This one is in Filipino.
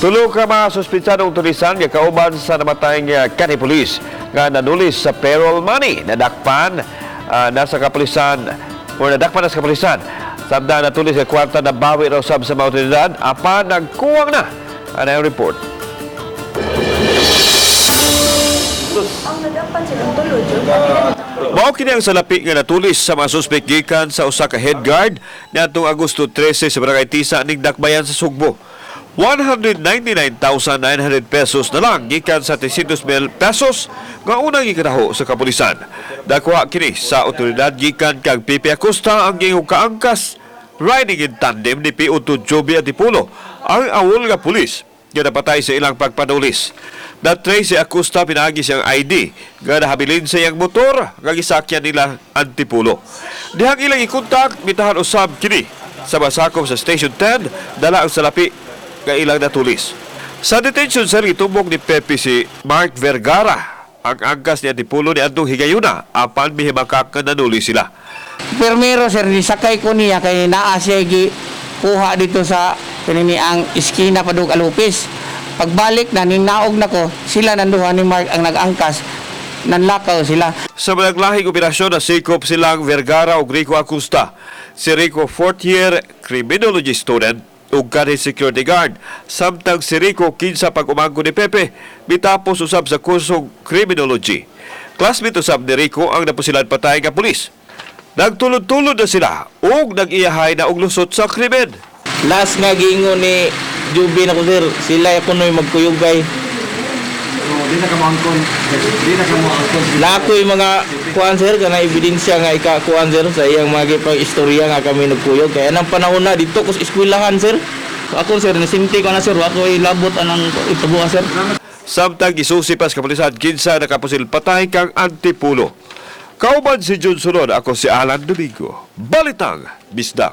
Tulo ka mga suspitsadong tulisan nga kauban sa namatay nga kanipulis nga nanulis sa payroll money nadakpan nasa kapulisan o nadakpan na sa kapulisan. Samtang natulis nga kwarta na bawi raw sab sa mga otoridad apan nagkuwang na. Ano yung report? Ang nadapan silang tulod yun. Mao kini ang salapi nga natulis sa mga suspek gikan sa usa ka head guard niadtong Agosto 13 sa Barangay Tisa ning Dakbayan sa Sugbo. 199,900 pesos na lang gikan sa 300,000 pesos nga unang ikadaho sa kapulisan. Dakwa kini sa otoridad gikan kag Pipi Acosta ang gihong kaangkas riding in tandem ni P.O. Jobia Dipulo ang awol nga pulis nga napatay sa ilang pagpanulis. Natray si Acosta pinagi siyang ID nga nahabilin sa iyang motor nga gisakyan nila Antipulo. Dihang ilang ikontak mitahan usab kini sa masakop sa Station 10 dala ang salapi nga ilang natulis. Sa detention cell gitumbok ni Pepe si Mark Vergara ang angkas ni Antipulo ni Andong Higayuna apan mihimakak nga nanuli sila. Permero sir, nisakay ko niya kay naa siya kuha dito sa kanini ang iskina Padug Alupis. Pagbalik na, ninaog na ko, sila nanduhan ni Mark ang nag-angkas, nanlakaw sila. Sa malaglahing operasyon na sikop silang Vergara ug Rico Acosta. Si Rico 4th year criminology student ug kanhi security guard. Samtang si Rico kinsa pag-umangko ni Pepe, bitapos usab sa kursong criminology. Classmate usab ni Rico ang napusilan patay nga pulis. Nagtulod-tulod na sila ug nag-iyahay na og lusot sa krimen. Last nga gingo ni Jubi na ko sir, sila ako no'y magkuyugay. Di na ka maangkon. Lakoy mga kuan sir, kana ebidensya nga ikakuan sir sa iyang mga gipang istorya nga kami nagkuyog. Kaya nang panahon na dito kus eskwelahan sir. So ako sir, nasinti ko na sir, ako ilabot anang itubuha sir. Samtang gisusi pa sa kapulisan kinsa nakapusil patay kang Antipulo. Kauban si Jun Sunod, ako si Alan Domingo. Balitang Bisdak.